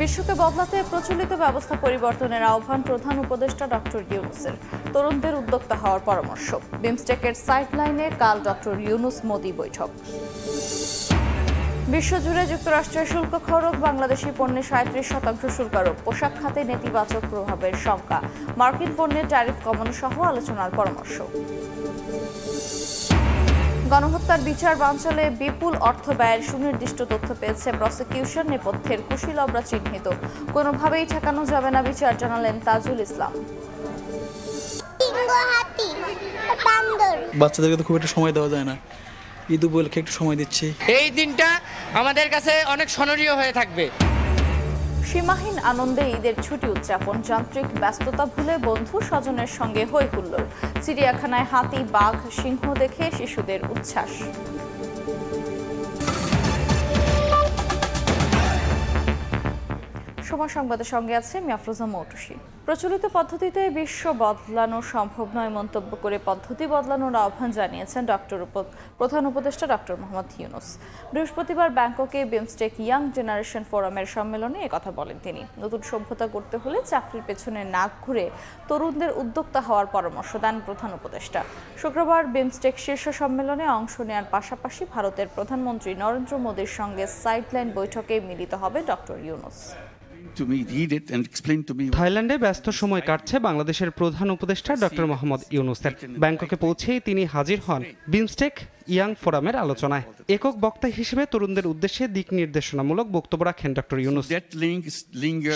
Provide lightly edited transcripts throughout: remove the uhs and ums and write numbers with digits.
বিশ্বকে বদলাতে প্রচলিত ব্যবস্থা পরিবর্তনের আহ্বান প্রধান উপদেষ্টা ডক্টর ইউনূসের। তরুণদের উদ্যোক্তা হওয়ার পরামর্শ। বিমস্টেকের সাইডলাইনে কাল ডক্টর ইউনূস মোদি বৈঠক। বিশ্বজুড়ে যুক্তরাষ্ট্রের শুল্ক খরচ, বাংলাদেশি পণ্যে ৩৭% শুল্ক আরোপ, পোশাক খাতে নেতিবাচক প্রভাবের শঙ্কা, মার্কিন পণ্যের ট্যারিফ কমানো সহ আলোচনার পরামর্শ। গণহত্যার বিচার বানচালে বিপুল অর্থ ব্যয়ের সুনির্দিষ্ট তথ্য পেয়েছে প্রসিকিউশন। নেপথ্যের কুশীলবরা চিহ্নিত, কোনোভাবেই ঠেকানো যাবে না বিচার, জানালেন তাজুল ইসলাম। বাচ্চাদেরকে তো খুব একটা সময় দেওয়া যায় না, ঈদ উপলক্ষে একটু সময় দিচ্ছি। এই দিনটা আমাদের কাছে অনেক স্মরণীয় হয়ে থাকবে। সীমাহীন আনন্দে ঈদের ছুটি উদযাপন, যান্ত্রিক ব্যস্ততা ভুলে বন্ধু স্বজনের সঙ্গে হই হুল্লোড়। চিড়িয়াখানায় হাতি, বাঘ, সিংহ দেখে শিশুদের উচ্ছ্বাস। সময় সংবাদের সঙ্গে আছে আমি আফরোজা মৌটুসী। প্রচলিত পদ্ধতিতে বিশ্ব বদলানো সম্ভব নয় মন্তব্য করে পদ্ধতি বদলানোর আহ্বান জানিয়েছেন প্রধান উপদেষ্টা ডক্টর মোহাম্মদ ইউনূস। বৃহস্পতিবার ব্যাংককে বিমস্টেক ইয়াং জেনারেশন ফোরামের সম্মেলনে একথা বলেন তিনি। নতুন সভ্যতা গড়তে হলে চাকরির পেছনে না ঘুরে তরুণদের উদ্যোক্তা হওয়ার পরামর্শ দেন প্রধান উপদেষ্টা। শুক্রবার বিমস্টেক শীর্ষ সম্মেলনে অংশ নেওয়ার পাশাপাশি ভারতের প্রধানমন্ত্রী নরেন্দ্র মোদীর সঙ্গে সাইডলাইন বৈঠকে মিলিত হবে ডক্টর ইউনূস। থাইল্যান্ডে ব্যস্ত সময় কাটছে বাংলাদেশের প্রধান উপদেষ্টা ডক্টর মোহাম্মদ ইউনূসের। ব্যাংককে পৌঁছেই তিনি হাজির হন বিমস্টেক ইয়াং ফোরামের আলোচনায়। একক বক্তা হিসেবে তরুণদের উদ্দেশ্যে দিক নির্দেশনামূলক বক্তব্য রাখেন ডক্টর ইউনূস।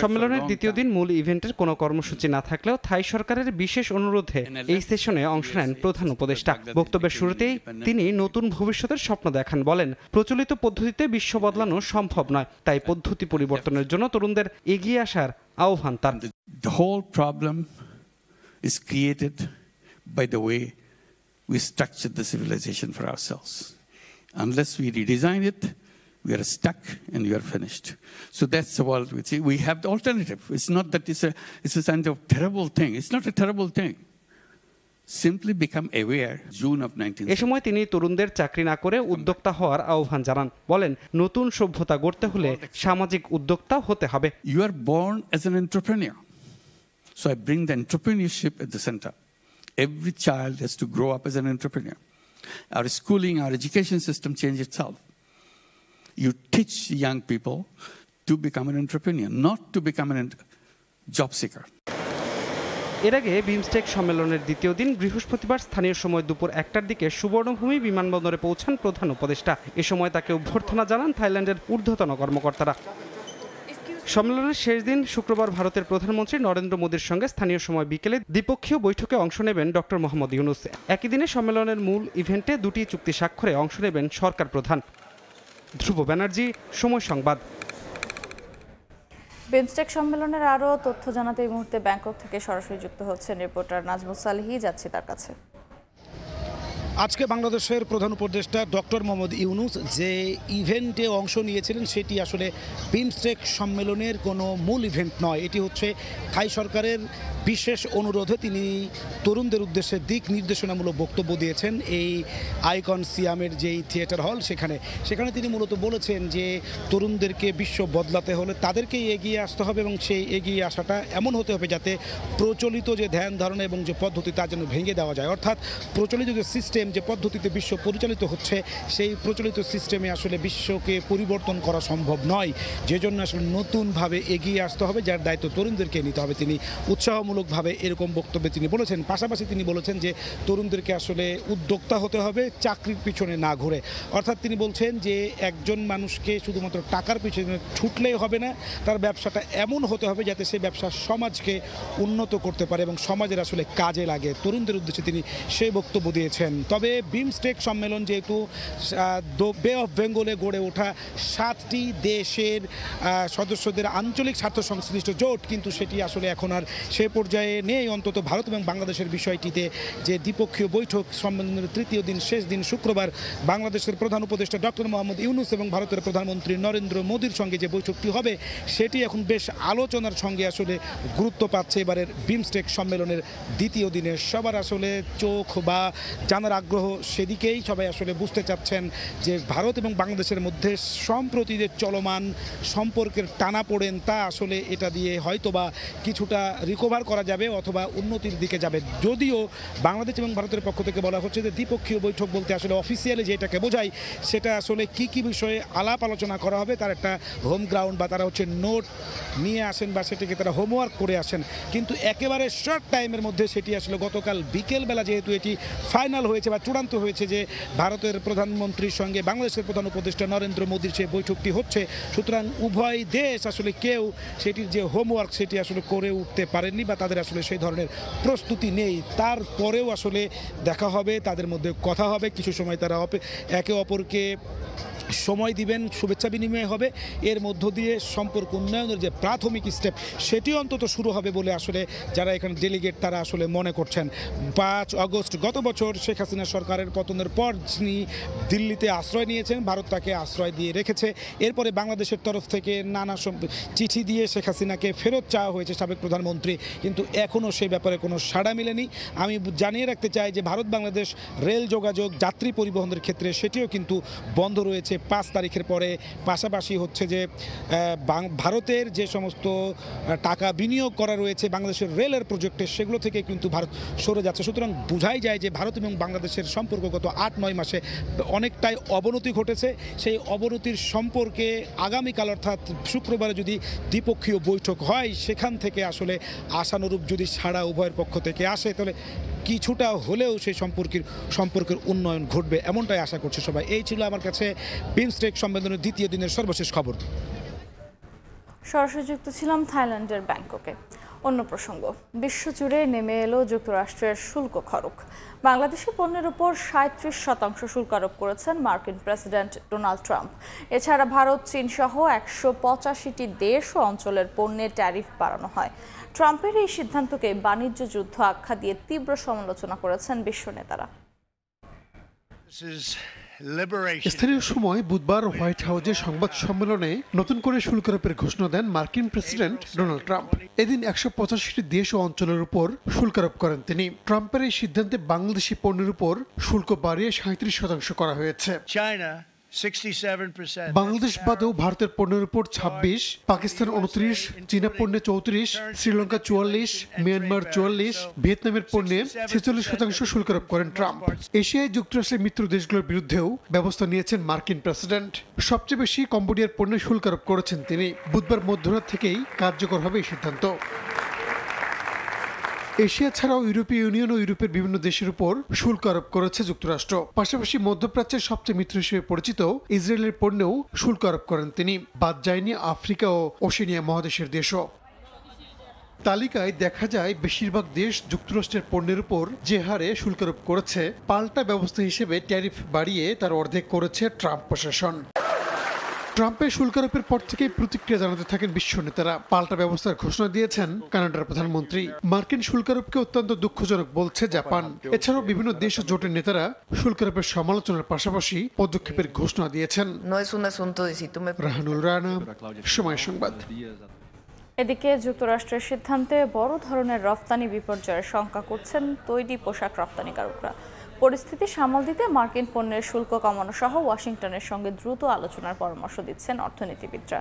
সম্মেলনের দ্বিতীয় দিন মূল ইভেন্টের কোনো কর্মসূচি না থাকলেও থাই সরকারের বিশেষ অনুরোধে এই সেশনে অংশ নেন প্রধান উপদেষ্টা। বক্তব্যের শুরুতেই তিনি নতুন ভবিষ্যতের স্বপ্ন দেখান, বলেন প্রচলিত পদ্ধতিতে বিশ্ব বদলানো সম্ভব নয়, তাই পদ্ধতি পরিবর্তনের জন্য তরুণদের এগিয়ে আসার আহ্বান তার। The whole problem is created by the way we structured the civilization for ourselves. Unless we redesign it, we are stuck and we are finished. So that's the world we see. We have the alternative. It's not that it's a kind of terrible thing. It's not a terrible thing. Simply become aware. June of 19. এ সময় তিনি তরুণদের চাকরি না করে উদ্যোক্তা হওয়ার আহ্বান জানান। বলেন নতুন সভ্যতা গড়তে হলে সামাজিক উদ্যোক্তা হতে হবে। You are born as an entrepreneur. So I bring the entrepreneurship at the center. Every child has to grow up as an entrepreneur. Our schooling, our education system change itself. You teach young people to become an entrepreneur, not to become a job seeker. এর আগে বিমস্টেক সম্মেলনের দ্বিতীয় দিন বৃহস্পতিবার স্থানীয় সময় দুপুর 1টার দিকে সুবর্ণভূমি বিমানবন্দরে পৌঁছান প্রধান উপদেষ্টা। এ সময় তাকে অভ্যর্থনা জানান থাইল্যান্ডের ঊর্ধ্বতন কর্মকর্তারা। সম্মেলনের শেষ দিন শুক্রবার ভারতের প্রধানমন্ত্রী নরেন্দ্র মোদীর সঙ্গে স্থানীয় সময় বিকেলে দ্বিপক্ষীয় বৈঠকে অংশ নেবেন ডক্টর মোহাম্মদ ইউনূস। একই দিনে সম্মেলনের মূল ইভেন্টে দুটি চুক্তি স্বাক্ষরে অংশ নেবেন সরকার প্রধান। ধ্রুব ব্যানার্জি, সময় সংবাদ। বিমস্টেক সম্মেলনের আরও তথ্য জানাতে এই মুহূর্তে ব্যাংকক থেকে সরাসরি যুক্ত হচ্ছেন রিপোর্টার নাজমুস সালেহি। যাচ্ছি তার কাছে। আজকে বাংলাদেশের প্রধান উপদেষ্টা ডক্টর মোহাম্মদ ইউনূস যে ইভেন্টে অংশ নিয়েছিলেন সেটি আসলে বিমস্টেক সম্মেলনের কোনো মূল ইভেন্ট নয়। এটি হচ্ছে থাই সরকারের বিশেষ অনুরোধে তিনি তরুণদের উদ্দেশ্যে দিক নির্দেশনামূলক বক্তব্য দিয়েছেন এই আইকন সিয়ামের যেই থিয়েটার হল সেখানে তিনি মূলত বলেছেন যে তরুণদেরকে বিশ্ব বদলাতে হলে তাদেরকেই এগিয়ে আসতে হবে এবং সেই এগিয়ে আসাটা এমন হতে হবে যাতে প্রচলিত যে ধ্যান ধারণা এবং যে পদ্ধতি তা যেন ভেঙে দেওয়া যায়। অর্থাৎ প্রচলিত যে সিস্টেম, যে পদ্ধতিতে বিশ্ব পরিচালিত হচ্ছে সেই প্রচলিত সিস্টেমে আসলে বিশ্বকে পরিবর্তন করা সম্ভব নয়, যে জন্য আসলে নতুনভাবে এগিয়ে আসতে হবে, যার দায়িত্ব তরুণদেরকে নিতে হবে। তিনি উৎসাহমূলকভাবে এরকম বক্তব্যে তিনি বলেছেন। পাশাপাশি তিনি বলেছেন যে তরুণদেরকে আসলে উদ্যোক্তা হতে হবে, চাকরির পিছনে না ঘুরে। অর্থাৎ তিনি বলছেন যে একজন মানুষকে শুধুমাত্র টাকার পিছনে ছুটলেই হবে না, তার ব্যবসাটা এমন হতে হবে যাতে সেই ব্যবসা সমাজকে উন্নত করতে পারে এবং সমাজের আসলে কাজে লাগে। তরুণদের উদ্দেশ্যে তিনি সেই বক্তব্য দিয়েছেন। তবে বিমস্টেক সম্মেলন যেহেতু বে অফ বেঙ্গলে গড়ে ওঠা 7টি দেশের সদস্যদের আঞ্চলিক স্বার্থ সংশ্লিষ্ট জোট, কিন্তু সেটি আসলে এখন আর সে পর্যায়ে নেই অন্তত ভারত এবং বাংলাদেশের বিষয়টিতে যে দ্বিপক্ষীয় বৈঠক সম্মেলনের তৃতীয় দিন শেষ দিন শুক্রবার বাংলাদেশের প্রধান উপদেষ্টা ডক্টর মোহাম্মদ ইউনূস এবং ভারতের প্রধানমন্ত্রী নরেন্দ্র মোদীর সঙ্গে যে বৈঠকটি হবে সেটি এখন বেশ আলোচনার সঙ্গে আসলে গুরুত্ব পাচ্ছে এবারের বিমস্টেক সম্মেলনের দ্বিতীয় দিনে। সবার আসলে চোখ বা জানার আগ্রহ সেদিকেই, সবাই আসলে বুঝতে চাচ্ছেন যে ভারত এবং বাংলাদেশের মধ্যে সম্প্রতি যে চলমান সম্পর্কের টানাপোড়েন তা আসলে এটা দিয়ে হয়তোবা কিছুটা রিকভার করা যাবে অথবা উন্নতির দিকে যাবে। যদিও বাংলাদেশ এবং ভারতের পক্ষ থেকে বলা হচ্ছে যে দ্বিপক্ষীয় বৈঠক বলতে আসলে অফিসিয়ালি যেটাকে বোঝায় সেটা আসলে কি কি বিষয়ে আলাপ আলোচনা করা হবে তার একটা হোম গ্রাউন্ড বা তারা হচ্ছে নোট নিয়ে আসেন বা সেটিকে তারা হোমওয়ার্ক করে আসেন। কিন্তু একেবারে শর্ট টাইমের মধ্যে সেটি আসলে গতকাল বিকেলবেলা যেহেতু এটি ফাইনাল হয়েছে বা চূড়ান্ত হয়েছে যে ভারতের প্রধানমন্ত্রীর সঙ্গে বাংলাদেশের প্রধান উপদেষ্টা নরেন্দ্র মোদীর সেই বৈঠকটি হচ্ছে, সুতরাং উভয় দেশ আসলে কেউ সেটির যে হোমওয়ার্ক সেটি আসলে করে উঠতে পারেননি বা তাদের আসলে সেই ধরনের প্রস্তুতি নেই। তারপরেও আসলে দেখা হবে, তাদের মধ্যে কথা হবে, কিছু সময় তারা একে অপরকে সময় দিবেন, শুভেচ্ছা বিনিময় হবে, এর মধ্য দিয়ে সম্পর্ক উন্নয়নের যে প্রাথমিক স্টেপ সেটি অন্তত শুরু হবে বলে আসলে যারা এখানে ডেলিগেট তারা আসলে মনে করছেন। 5 আগস্ট গত বছর শেখ হাসিনা সরকারের পতনের পর যিনি দিল্লিতে আশ্রয় নিয়েছেন, ভারত তাকে আশ্রয় দিয়ে রেখেছে। এরপরে বাংলাদেশের তরফ থেকে নানা চিঠি দিয়ে শেখ হাসিনাকে ফেরত চাওয়া হয়েছে সাবেক প্রধানমন্ত্রী, কিন্তু এখনও সেই ব্যাপারে কোনো সাড়া মেলেনি। আমি জানিয়ে রাখতে চাই যে ভারত বাংলাদেশ রেল যোগাযোগ যাত্রী পরিবহনের ক্ষেত্রে সেটিও কিন্তু বন্ধ রয়েছে 5 তারিখের পরে। পাশাপাশি হচ্ছে যে ভারতের যে সমস্ত টাকা বিনিয়োগ করা রয়েছে বাংলাদেশের রেলের প্রজেক্টে সেগুলো থেকে কিন্তু ভারত সরে যাচ্ছে। সুতরাং বোঝাই যায় যে ভারত এবং বাংলাদেশের সম্পর্ক গত 8-9 মাসে অনেকটাই অবনতি ঘটেছে। সেই অবনতির সম্পর্কে আগামীকাল অর্থাৎ শুক্রবারে যদি দ্বিপক্ষীয় বৈঠক হয় সেখান থেকে আসলে আশানুরূপ যদি সাড়া উভয়ের পক্ষ থেকে আসে তাহলে কিছুটা হলেও সেই সম্পর্কের উন্নয়ন ঘটবে এমনটাই আশা করছে সবাই। এই ছিল আমার কাছে বিমস্টেক সম্মেলনের দ্বিতীয় দিনের সর্বশেষ খবর। সরাসরি যুক্ত ছিলাম থাইল্যান্ডের ব্যাংককে। অন্য প্রসঙ্গ, বিশ্বজুড়ে নেমে এলো যুক্তরাষ্ট্রের শুল্ক খরচ। বাংলাদেশি পণ্যের উপর 37% শুল্ক আরোপ করেছেন মার্কিন প্রেসিডেন্ট ডোনাল্ড ট্রাম্প। এছাড়া ভারত, চীন সহ 185টি দেশ ও অঞ্চলের পণ্যে ট্যারিফ বাড়ানো হয়। ট্রাম্পের এই সিদ্ধান্তকে বাণিজ্য যুদ্ধ আখ্যা দিয়ে তীব্র সমালোচনা করেছেন বিশ্ব নেতারা। স্থানীয় সময় বুধবার হোয়াইট হাউসে সংবাদ সম্মেলনে নতুন করে শুল্ক আরোপের ঘোষণা দেন মার্কিন প্রেসিডেন্ট ডোনাল্ড ট্রাম্প। এদিন 185টি দেশ ও অঞ্চলের উপর শুল্ক আরোপ করেন তিনি। ট্রাম্পের এই সিদ্ধান্তে বাংলাদেশি পণ্যের উপর শুল্ক বাড়িয়ে 37% করা হয়েছে। বাংলাদেশ বাদেও ভারতের পণ্যের উপর 26, পাকিস্তান 29, চীনা পণ্যে 34, শ্রীলঙ্কা 44, মিয়ানমার 44, ভিয়েতনামের পণ্যে 46% শুল্ক আরোপ করেন ট্রাম্প। এশিয়ায় যুক্তরাষ্ট্রের মিত্র দেশগুলোর বিরুদ্ধেও ব্যবস্থা নিয়েছেন মার্কিন প্রেসিডেন্ট। সবচেয়ে বেশি কম্বোডিয়ার পণ্যে শুল্ক আরোপ করেছেন তিনি। বুধবার মধ্যরাত থেকেই কার্যকর হবে এই সিদ্ধান্ত। এশিয়া ছাড়াও ইউরোপীয় ইউনিয়ন ও ইউরোপের বিভিন্ন দেশের উপর শুল্ক আরোপ করেছে যুক্তরাষ্ট্র। পাশাপাশি মধ্যপ্রাচ্যের সবচেয়ে মিত্র হিসেবে পরিচিত ইসরায়েলের পণ্যেও শুল্ক আরোপ করেন তিনি। বাদ যায়নি আফ্রিকা ও ওশেনিয়া মহাদেশের দেশও। তালিকায় দেখা যায় বেশিরভাগ দেশ যুক্তরাষ্ট্রের পণ্যের উপর যে হারে শুল্ক আরোপ করেছে, পাল্টা ব্যবস্থা হিসেবে ট্যারিফ বাড়িয়ে তার অর্ধেক করেছে ট্রাম্প প্রশাসন। ট্রাম্পের শুল্ক আরোপের পর থেকেই প্রতিক্রিয়া জানাতে থাকেন বিশ্ব নেতারা। পাল্টা ব্যবস্থার ঘোষণা দিয়েছেন কানাডার প্রধানমন্ত্রী। মার্কিন শুল্ক আরোপকে অত্যন্ত দুঃখজনক বলছে জাপান। এছাড়াও বিভিন্ন দেশ ও জোটের নেতারা শুল্ক আরোপের সমালোচনার পাশাপাশি পদক্ষেপের ঘোষণা দিয়েছেন। রাহানুল রানা, সময় সংবাদ। এদিকে যুক্তরাষ্ট্রের সিদ্ধান্তে বড় ধরনের রফতানি বিপর্যয়ের শঙ্কা করছেন তৈরি পোশাক রপ্তানিকারকরা। পরিস্থিতি সামাল দিতে মার্কিন পণ্যের শুল্ক কমানো সহ ওয়াশিংটনের সঙ্গে দ্রুত আলোচনার পরামর্শ দিচ্ছেন অর্থনীতিবিদরা।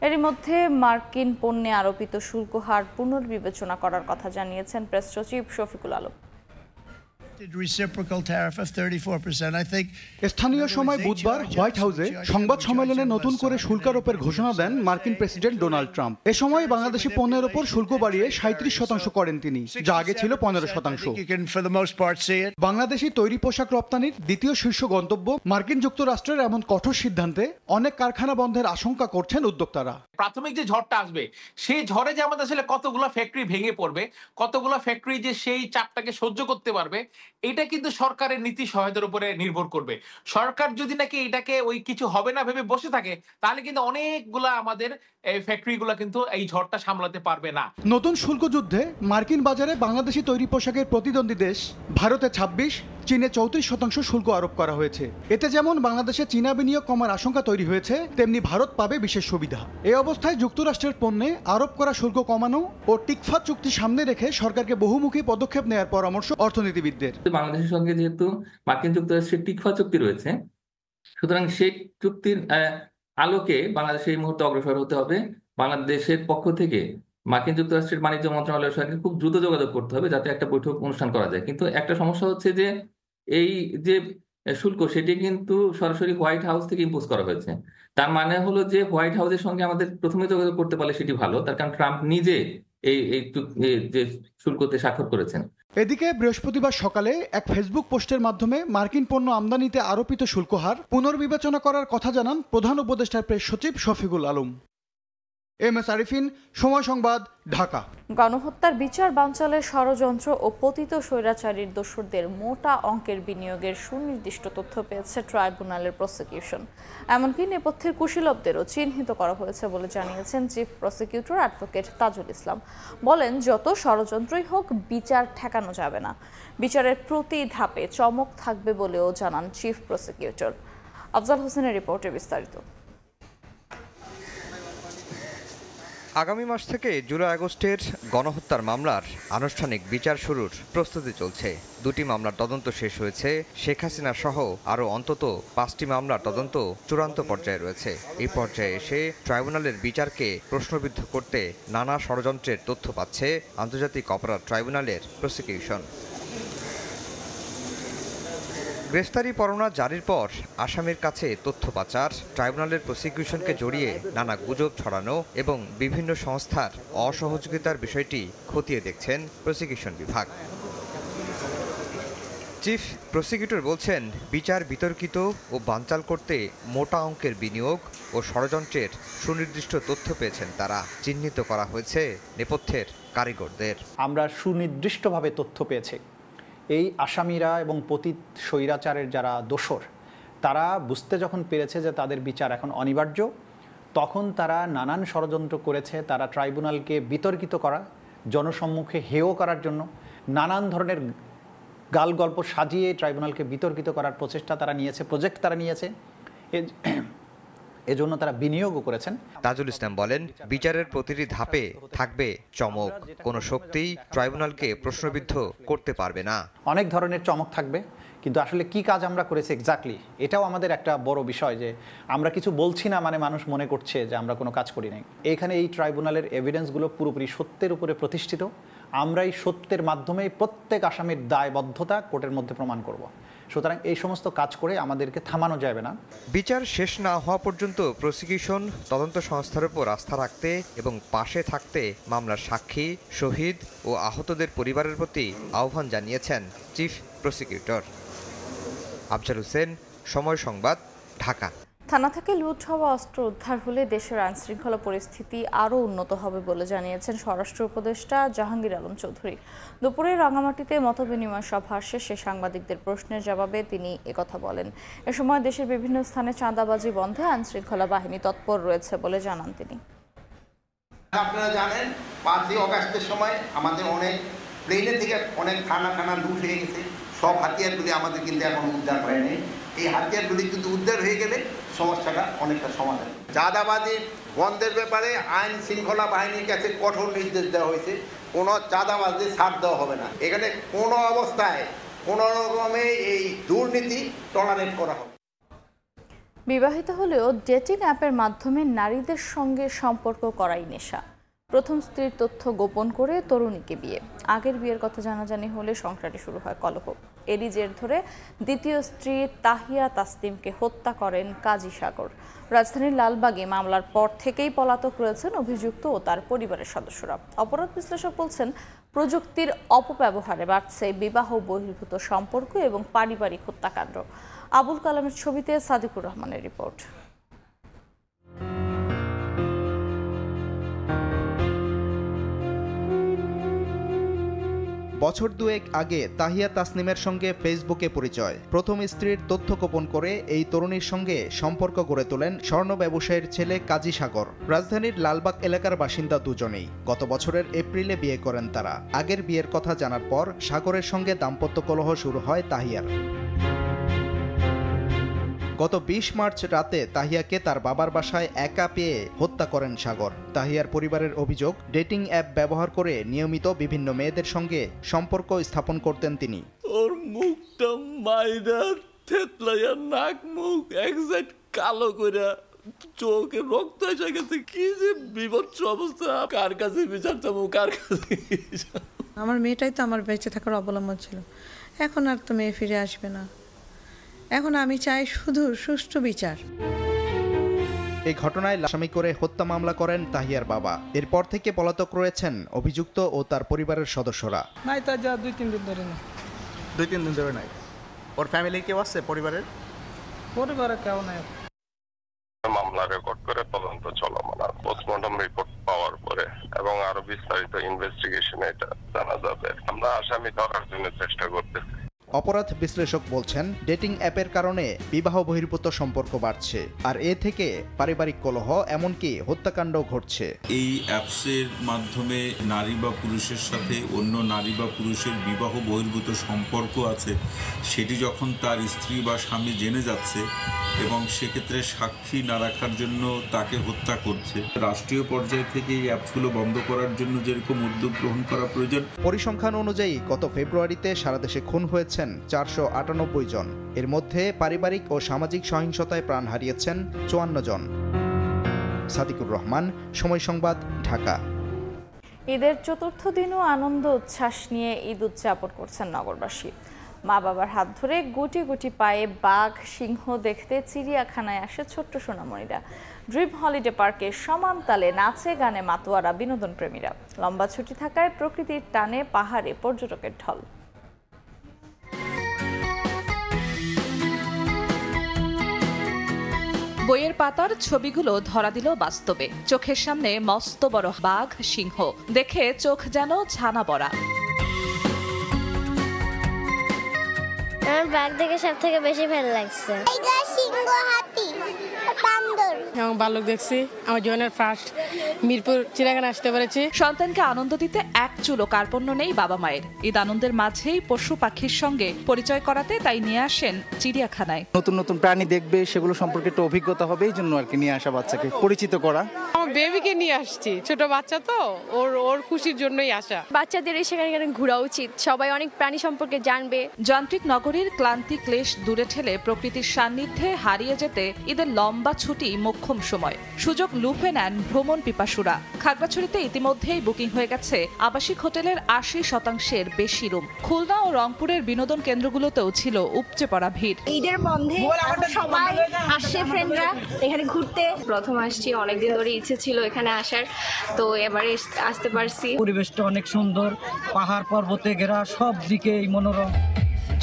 এরই মধ্যে মার্কিন পণ্যে আরোপিত শুল্ক হার পুনর্বিবেচনা করার কথা জানিয়েছেন প্রেস সচিব শফিকুল আলম। স্থানীয় সময় বুধবার হোয়াইট হাউসে সংবাদ সম্মেলনে নতুন করে শুল্ক আরোপের ঘোষণা দেন মার্কিন প্রেসিডেন্ট ডোনাল্ড ট্রাম্প। এ সময় বাংলাদেশি পণ্যের ওপর শুল্ক বাড়িয়ে 37% করেন তিনি, যা আগে ছিল 15%। বাংলাদেশি তৈরি পোশাক রপ্তানির দ্বিতীয় শীর্ষ গন্তব্য মার্কিন যুক্তরাষ্ট্রের এমন কঠোর সিদ্ধান্তে অনেক কারখানা বন্ধের আশঙ্কা করছেন উদ্যোক্তারা। প্রাথমিক যে ঝড়টা আসবে সেই ঝড়ে যে আমাদের আসলে কতগুলো ফ্যাক্টরি ভেঙে পড়বে, কতগুলো ফ্যাক্টরি যে সেই চাপটাকে সহ্য করতে পারবে, এটা কিন্তু সরকারের নীতি সহায়তার উপরে নির্ভর করবে। সরকার যদি নাকি এটাকে ওই কিছু হবে না ভেবে বসে থাকে, তাহলে কিন্তু অনেকগুলা আমাদের এই ফ্যাক্টরিগুলা কিন্তু এই ঝড়টা সামলাতে পারবে না। নতুন শুল্ক যুদ্ধে মার্কিন বাজারে বাংলাদেশি তৈরি পোশাকের প্রতিদ্বন্দ্বী দেশ ভারতে 26, চীনে 34% শুল্ক আরোপ করা হয়েছে। এতে যেমন বাংলাদেশে চীনা বিনিয়োগ কমার আশঙ্কা তৈরি হয়েছে, তেমনি ভারত পাবে বিশেষ সুবিধা। এই অবস্থায় যুক্তরাষ্ট্রের পণ্যে আরোপ করা শুল্ক কমানো ও টিকফা চুক্তি সামনে রেখে সরকারকে বহুমুখী পদক্ষেপ নেওয়ার পরামর্শ অর্থনীতিবিদদের। বাংলাদেশের সঙ্গে যেহেতু মার্কিন যুক্তরাষ্ট্রের টিকফা চুক্তি রয়েছে, সুতরাং সেই চুক্তির আলোকে বাংলাদেশে এই মুহূর্তে অগ্রসর হতে হবে। বাংলাদেশের পক্ষ থেকে মার্কিন যুক্তরাষ্ট্রের বাণিজ্য মন্ত্রণালয়ের সঙ্গে খুব দ্রুত যোগাযোগ করতে হবে, যাতে একটা বৈঠক অনুষ্ঠান করা যায়। কিন্তু একটা সমস্যা হচ্ছে যে এই যে শুল্ক, সেটি কিন্তু সরাসরি হোয়াইট হাউস থেকে ইম্পোজ করা হয়েছে। তার মানে হলো যে হোয়াইট হাউসের সঙ্গে আমাদের প্রথমে যোগাযোগ করতে পারলে সেটি ভালো, তার কারণ ট্রাম্প নিজে এই যে শুল্কতে স্বাক্ষর করেছেন। এদিকে বৃহস্পতিবার সকালে এক ফেসবুক পোস্টের মাধ্যমে মার্কিন পণ্য আমদানিতে আরোপিত শুল্ক হার পুনর্বিবেচনা করার কথা জানান প্রধান উপদেষ্টার প্রেস সচিব শফিকুল আলম। MS আরিফিন, সময় সংবাদ, ঢাকা। গণহত্যার বিচার বানচালের ষড়যন্ত্র ও পতিত স্বৈরাচারীর দোসরদের মোটা অঙ্কের বিনিয়োগের সুনির্দিষ্ট তথ্য পেয়েছে ট্রাইব্যুনালের প্রসিকিউশন। এমনকি নেপথ্যের কুশীলবদেরও চিহ্নিত করা হয়েছে বলে জানিয়েছেন chief prosecutor advocate Tajul Islam. বলেন, যত ষড়যন্ত্রই হোক, বিচার ঠেকানো যাবে না। বিচারের প্রতি ধাপে চমক থাকবে বলেও জানান চিফ প্রসিকিউটর। আফজাল হোসেনের রিপোর্টে বিস্তারিত। আগামী মাস থেকে জুলাই আগস্টের গণহত্যার মামলার আনুষ্ঠানিক বিচার শুরুর প্রস্তুতি চলছে। দুটি মামলার তদন্ত শেষ হয়েছে। শেখ হাসিনা সহ আরও অন্তত 5টি মামলার তদন্ত চূড়ান্ত পর্যায়ে রয়েছে। এই পর্যায়ে এসে ট্রাইব্যুনালের বিচারকে প্রশ্নবিদ্ধ করতে নানা ষড়যন্ত্রের তথ্য পাচ্ছে আন্তর্জাতিক অপরাধ ট্রাইব্যুনালের প্রসিকিউশন। গ্রেফতারি পরোয়ানা জারির পর আসামির কাছে তথ্য পাচার, ট্রাইব্যুনালের প্রসিকিউশনকে জড়িয়ে নানা গুজব ছড়ানো এবং বিভিন্ন সংস্থার অসহযোগিতার বিষয়টি খতিয়ে দেখছেন প্রসিকিউশন বিভাগ। চিফ প্রসিকিউটর বলছেন, বিচার বিতর্কিত ও বানচাল করতে মোটা অঙ্কের বিনিয়োগ ও ষড়যন্ত্রের সুনির্দিষ্ট তথ্য পেয়েছেন তারা। চিহ্নিত করা হয়েছে নেপথ্যের কারিগরদের। আমরা সুনির্দিষ্টভাবে তথ্য পেয়েছি এই আসামিরা এবং পতিত স্বৈরাচারের যারা দোসর, তারা বুঝতে যখন পেরেছে যে তাদের বিচার এখন অনিবার্য, তখন তারা নানান ষড়যন্ত্র করেছে। তারা ট্রাইব্যুনালকে বিতর্কিত করা, জনসম্মুখে হেয় করার জন্য নানান ধরনের গাল গল্প সাজিয়ে ট্রাইব্যুনালকে বিতর্কিত করার প্রচেষ্টা তারা নিয়েছে, প্রজেক্ট তারা নিয়েছে। এজন্য তারা বিনিয়োগও করেছেন। তাজুল ইসলাম বলেন, বিচারের প্রতিটি ধাপে থাকবে চমক। কোনো শক্তিই ট্রাইব্যুনালকে প্রশ্নবিদ্ধ করতে পারবে না। অনেক ধরনের চমক থাকবে, কিন্তু আসলে কি কাজ আমরা করেছি এক্স্যাক্টলি, এটাও আমাদের একটা বড় বিষয়। যে আমরা কিছু বলছি না মানে মানুষ মনে করছে যে আমরা কোনো কাজ করি নাই। এখানে এই ট্রাইব্যুনালের এভিডেন্সগুলো পুরোপুরি সত্যের উপরে প্রতিষ্ঠিত। আমরা এই সত্যের মাধ্যমেই প্রত্যেক আসামির দায়বদ্ধতা কোর্টের মধ্যে প্রমাণ করব। সুতরাং এই সমস্ত কাজ করে আমাদেরকে থামানো যাবে না। বিচার শেষ না হওয়া পর্যন্ত প্রসিকিউশন তদন্ত সংস্থার উপর আস্থা রাখতে এবং পাশে থাকতে মামলার সাক্ষী, শহীদ ও আহতদের পরিবারের প্রতি আহ্বান জানিয়েছেন চিফ প্রসিকিউটর। আফজাল হোসেন, সময় সংবাদ, ঢাকা। থানা থেকে লুট হওয়া অস্ত্র উদ্ধার হলে দেশের আইনশৃঙ্খলা পরিস্থিতি আরও উন্নত হবে বলে জানিয়েছেন স্বরাষ্ট্র উপদেষ্টা জাহাঙ্গীর আলম চৌধুরী। দুপুরে রাঙামাটিতে মতবিনিময় সভা শেষে সাংবাদিকদের প্রশ্নের জবাবে তিনি একথা বলেন। এ সময় দেশের বিভিন্ন স্থানে চাঁদাবাজি বন্ধে আইনশৃঙ্খলা বাহিনী তৎপর রয়েছে বলে জানান তিনি। আপনারা জানেন 5ই অগাস্টের সময় আমাদের অনেক প্লেনের থেকে অনেক থানা লুট হয়ে গেছে। সব হাতিয়ারগুলি আমাদের কিন্তু এখন উদ্ধার হয়নি। এই হাতিয়ারগুলি কিন্তু উদ্ধার হয়ে গেলে সমস্যাটা অনেকটা সমাধান। চাঁদাবাজি বন্ধের ব্যাপারে আইন শৃঙ্খলা বাহিনীর কাছে কঠোর নির্দেশ দেওয়া হয়েছে। কোনো চাঁদাবাজি ছাড় দেওয়া হবে না। এখানে কোনো অবস্থায় কোনো রকমে এই দুর্নীতি টলারেট করা হবে। বিবাহিত হলেও ডেটিং অ্যাপের মাধ্যমে নারীদের সঙ্গে সম্পর্ক করাই নেশা। প্রথম স্ত্রীর তথ্য গোপন করে তরুণীকে বিয়ে। আগের বিয়ের কথা জানাজানি হলে সংসারে শুরু হয় কলহ। এরই জের ধরে দ্বিতীয় স্ত্রী তাহিয়া তাসলিমকে হত্যা করেন কাজী সাগর। রাজধানীর লালবাগে মামলার পর থেকেই পলাতক রয়েছেন অভিযুক্ত ও তার পরিবারের সদস্যরা। অপরাধ বিশ্লেষক বলছেন, প্রযুক্তির অপব্যবহারে বাড়ছে বিবাহ বহির্ভূত সম্পর্ক এবং পারিবারিক হত্যাকাণ্ড। আবুল কালামের ছবিতে সাদিকুর রহমানের রিপোর্ট। বছর দুয়েক আগে তাহিয়া তাসনিমের সঙ্গে ফেসবুকে পরিচয়। প্রথম স্ত্রীর তথ্য গোপন করে এই তরুণীর সঙ্গে সম্পর্ক গড়ে তোলেন স্বর্ণ ব্যবসায়ীর ছেলে কাজী সাগর। রাজধানীর লালবাগ এলাকার বাসিন্দা দুজনেই। গত বছরের এপ্রিলে বিয়ে করেন তারা। আগের বিয়ের কথা জানার পর সাগরের সঙ্গে দাম্পত্য কলহ শুরু হয় তাহিয়ার। গত ২০ মার্চ রাতে তাহিয়াকে তার বাবার বাসায় একা পেয়ে হত্যা করেন সাগর। তাহিয়ার পরিবারের অভিযোগ, ডেটিং অ্যাপ ব্যবহার করে নিয়মিত বিভিন্ন মেয়েদের সঙ্গে সম্পর্ক স্থাপন করতেন তিনি। ওর মুখটা মাইরা থেতলাইয়া নাক মুখ একসাইড কালো কইরা চোখে রক্ত এসে গেছে। কি যে বিভৎস অবস্থা! কার কাছে বিচার চাবো, কার কাছে? আমার মেয়েটাই তো আমার বেঁচে থাকার অবলম্বন ছিল। এখন আর তো মেয়ে ফিরে আসবে না। এখন আমি চাই শুধু সুষ্ঠু বিচার। এই ঘটনায় আসামি করে হত্যা মামলা করেন তাহিয়ার বাবা। এরপর থেকে পলাতক রয়েছেন অভিযুক্ত ও তার পরিবারের সদস্যরা। নাই তা যা 2-3 দিন ধরে না। 2-3 দিন ধরে নাই। ওর ফ্যামিলির কেউ আছে? পরিবারে কেউ নাই। মামলা রেকর্ড করে তদন্ত চলমান। পোস্টমর্টম রিপোর্ট পাওয়ার পরে এবং আরো বিস্তারিত ইনভেস্টিগেশনে এটা জানা যাবে। আমরা আসামি ধরার জন্য চেষ্টা করতেছি। অপরাধ বিশ্লেষক বলছেন, ডেটিং অ্যাপের কারণে বিবাহ বহির্ভূত সম্পর্ক বাড়ছে, আর এ থেকে পারিবারিক কলহ এমনকি হত্যাকাণ্ড ঘটছে। এই অ্যাপসের মাধ্যমে নারী বা পুরুষের সাথে অন্য নারী বা পুরুষের বিবাহ বহির্ভূত সম্পর্ক আছে, সেটি যখন তার স্ত্রী বা স্বামী জেনে যাচ্ছে এবং সেক্ষেত্রে সাক্ষী না রাখার জন্য তাকে হত্যা করছে। রাষ্ট্রীয় পর্যায় থেকে এই অ্যাপসগুলো বন্ধ করার জন্য যেরকম উদ্যোগ গ্রহণ করা প্রয়োজন। পরিসংখ্যান অনুযায়ী গত ফেব্রুয়ারিতে সারা দেশে খুন হয়েছে 498 জন। এর মধ্যে পারিবারিক ও সামাজিক সহিংসতায় প্রাণ হারিয়েছেন 54 জন। সাদিকুর রহমান, সময় সংবাদ, ঢাকা। ঈদের চতুর্থ দিনও আনন্দ উচ্ছ্বাস নিয়ে ঈদ উদযাপন করছেন নগরবাসী। মা বাবার হাত ধরে গুটি গুটি পায়ে বাঘ, সিংহ দেখতে চিড়িয়াখানায় আসে ছোট্ট সোনামণিরা। ড্রিম হলিডে পার্কে সমান তালে নাচে গানে মাতোয়ারা বিনোদন প্রেমীরা। লম্বা ছুটি থাকায় প্রকৃতির টানে পাহাড়ে পর্যটকের ঢল। বইয়ের পাতার ছবিগুলো ধরা দিল বাস্তবে। চোখের সামনে মস্ত বড় বাঘ, সিংহ দেখে চোখ যেন ছানা বড়া। আমার বাঘ দেখে সব থেকে বেশি ভালো লাগছে। সিংহ, হাতি, বান্দর। এবং ভাল্লুক দেখছি। আমার জীবনের ফার্স্ট মিরপুর চিড়িয়াখানা আসতে পেরেছি। সন্তানকে আনন্দ দিতে এক চুলো কার্পণ্য নেই বাবা মায়ের। ঈদ আনন্দের মাঝেই পশু পাখির সঙ্গে পরিচয় করাতে তাই নিয়ে আসেন চিড়িয়াখানায়। নতুন নতুন প্রাণী দেখবে, সেগুলো সম্পর্কে একটু অভিজ্ঞতা হবে, এই জন্য আর কি নিয়ে আসা, বাচ্চাকে পরিচিত করা। আমার বেবিকে নিয়ে আসছি, ছোট বাচ্চা তো, ওর খুশির জন্যই আসা। বাচ্চাদের সেখানে ঘোরা উচিত, সবাই অনেক প্রাণী সম্পর্কে জানবে। যান্ত্রিক নগরীর ক্লান্তি ক্লেশ দূরে ঠেলে প্রকৃতির সান্নিধ্যে হারিয়ে যেতে ঈদের লম্বা ছুটি মোক্ষম সময়। সুযোগ লুফে নেন ভ্রমণ পিপাসুরা। খাগড়াছড়িতে ইতিমধ্যেই বুকিং হয়ে গেছে আবাসিক হোটেলের 80% বেশি রুম। খুলনা ও রংপুরের বিনোদন কেন্দ্রগুলোতেও ছিল উপচে পড়া ভিড়। ঈদের বন্ধে সবাই আসছে, ফ্রেন্ডরা এখানে ঘুরতে। প্রথম আসছি, অনেকদিন ধরে ইচ্ছে ছিল এখানে আসার, তো এবারে আসতে পারছি। পরিবেশটা অনেক সুন্দর, পাহাড় পর্বতে ঘেরা, সব দিকেই মনোরম।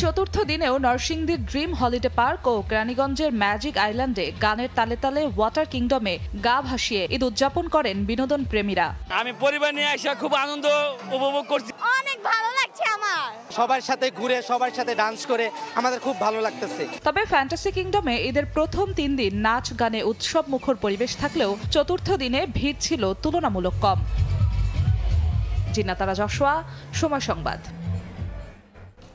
চতুর্থ দিনেও নরসিংদীর ড্রিম হলিডে পার্ক ও কেরানীগঞ্জের ম্যাজিক আইল্যান্ডে গানের তালে তালে ওয়াটার কিংডমে গা ভাসিয়ে ঈদ উদযাপন করেন বিনোদন প্রেমীরা। আমি পরিবার নিয়ে এসে খুব আনন্দ উপভোগ করছি। অনেক ভালো লাগছে আমার। সবার সাথে ঘুরে, সবার সাথে ডান্স করে আমাদের খুব ভালো লাগতেছে। তবে ফ্যান্টাসি কিংডমে ঈদের প্রথম 3 দিন নাচ গানে উৎসব মুখর পরিবেশ থাকলেও চতুর্থ দিনে ভিড় ছিল তুলনামূলক কম। জিন্নাতারা যশোয়া, সময় সংবাদ।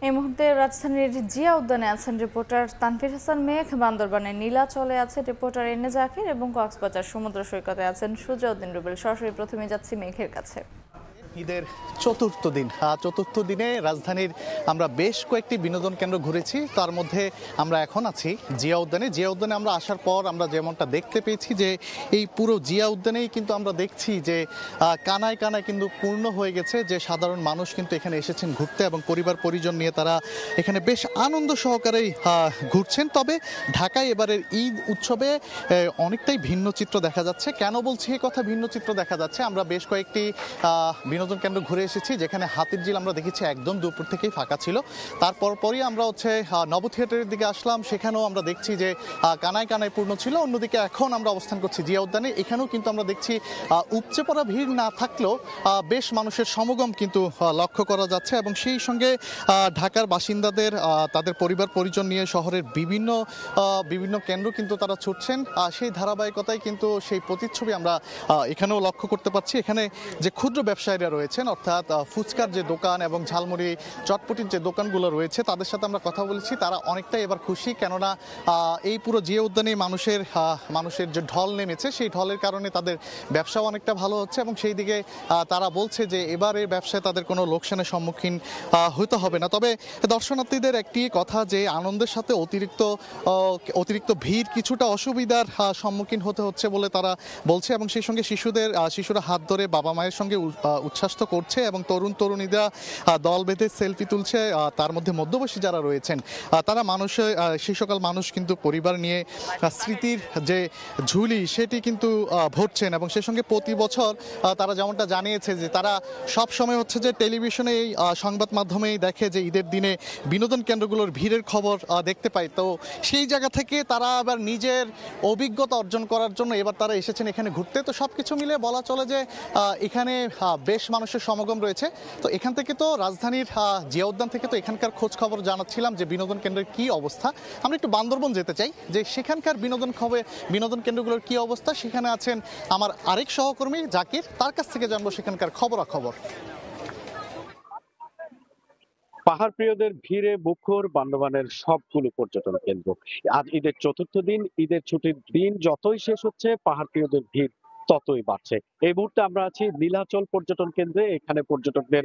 এই মুহূর্তে রাজধানীর জিয়া উদ্যানে আছেন রিপোর্টার তানভীর হাসান মেঘ, বান্দরবানের নীলাচলে আছে রিপোর্টার এনে জাকির এবং কক্সবাজার সমুদ্র সৈকতে আছেন সুজাউদ্দিন রুবেল। সরাসরি প্রথমে যাচ্ছি মেঘের কাছে। ঈদের চতুর্থ দিন, চতুর্থ দিনে রাজধানীর আমরা বেশ কয়েকটি বিনোদন কেন্দ্র ঘুরেছি। তার মধ্যে আমরা এখন আছি জিয়া উদ্যানে। জিয়া উদ্যানে আমরা আসার পর আমরা যেমনটা দেখতে পেয়েছি যে এই পুরো জিয়া উদ্যানেই কিন্তু আমরা দেখছি যে কানায় কানায় কিন্তু পূর্ণ হয়ে গেছে, যে সাধারণ মানুষ কিন্তু এখানে এসেছেন ঘুরতে এবং পরিবার পরিজন নিয়ে তারা এখানে বেশ আনন্দ সহকারেই ঘুরছেন। তবে ঢাকায় এবারের ঈদ উৎসবে অনেকটাই ভিন্ন চিত্র দেখা যাচ্ছে। কেন বলছি এই কথা ভিন্ন চিত্র দেখা যাচ্ছে? আমরা বেশ কয়েকটি বিনোদন কেন্দ্র ঘুরে এসেছি, যেখানে হাতিরঝিল আমরা দেখেছি একদম দুপুর থেকেই ফাঁকা ছিল। তারপরই আমরা নব থিয়েটারের দিকে আসলাম, সেখানেও আমরা দেখছি যে কানায় কানায় পূর্ণ ছিল। অন্যদিকে এখন আমরা অবস্থান করছি জিয়া উদ্যানে, এখানেও কিন্তু আমরা দেখছি উপচে পড়া ভিড় না থাকলেও বেশ মানুষের সমাগম কিন্তু লক্ষ্য করা যাচ্ছে। এবং সেই সঙ্গে ঢাকার বাসিন্দাদের তাদের পরিবার পরিজন নিয়ে শহরের বিভিন্ন কেন্দ্র কিন্তু তারা ছুটছেন। সেই ধারাবাহিকতায় কিন্তু সেই প্রতিচ্ছবি আমরা এখানেও লক্ষ্য করতে পারছি। এখানে যে ক্ষুদ্র ব্যবসায়ীরা রয়েছেন, অর্থাৎ ফুচকার যে দোকান এবং ঝালমুড়ি চটপটির যে দোকানগুলো রয়েছে, তাদের সাথে আমরা কথা বলেছি। তারা অনেকটাই এবার খুশি, কেননা এই পুরো জিয়া উদ্যানে মানুষের যে ঢল নেমেছে, সেই ঢলের কারণে তাদের ব্যবসাও অনেকটা ভালো হচ্ছে। এবং সেই দিকে তারা বলছে যে এবার এই ব্যবসায় তাদের কোনো লোকসানের সম্মুখীন হতে হবে না। তবে দর্শনার্থীদের একটি কথা যে আনন্দের সাথে অতিরিক্ত ভিড় কিছুটা অসুবিধার সম্মুখীন হতে হচ্ছে বলে তারা বলছে। এবং সেই সঙ্গে শিশুরা হাত ধরে বাবা মায়ের সঙ্গে উচ্ছ্বাস করছে এবং তরুণীরা দল বেঁধে সেলফি তুলছে। তার মধ্যে মধ্যবয়সী যারা রয়েছেন তারা সেই সকল মানুষ কিন্তু পরিবার নিয়ে স্মৃতির যে ঝুলি সেটি কিন্তু ভরছেন। এবং সেই সঙ্গে প্রতি বছর তারা যেমনটা জানিয়েছে যে তারা সব সময় হচ্ছে যে টেলিভিশনে এই সংবাদ মাধ্যমেই দেখে যে ঈদের দিনে বিনোদন কেন্দ্রগুলোর ভিড়ের খবর দেখতে পায়। তো সেই জায়গা থেকে তারা আবার নিজের অভিজ্ঞতা অর্জন করার জন্য এবার তারা এসেছেন এখানে ঘুরতে। তো সব কিছু মিলে বলা চলে যে এখানে বেশ মানুষের সমাগম রয়েছে। তো এখান থেকে তো রাজধানীর জিয়া উদ্যান থেকে তো এখানকার খোঁজ খবর জানাচ্ছিলাম যে বিনোদন কেন্দ্রের কি অবস্থা। আমরা একটু বান্দরবন যেতে চাই যে সেখানকার বিনোদন কেন্দ্রগুলোর কি অবস্থা। সেখানে আছেন আমার আরেক সহকর্মী জাকির, তার কাছ থেকে জানবো সেখানকার খবরাখবর। পাহাড় প্রিয়দের ভিড়ে মুখর বান্দরবানের সবগুলো পর্যটন কেন্দ্র। আজ ঈদের চতুর্থ দিন, ঈদের ছুটির দিন যতই শেষ হচ্ছে পাহাড় প্রিয়দের ভিড় ততই বাড়ছে। এই মুহূর্তে আমরা আছি নীলাচল পর্যটন কেন্দ্রে। এখানে পর্যটকদের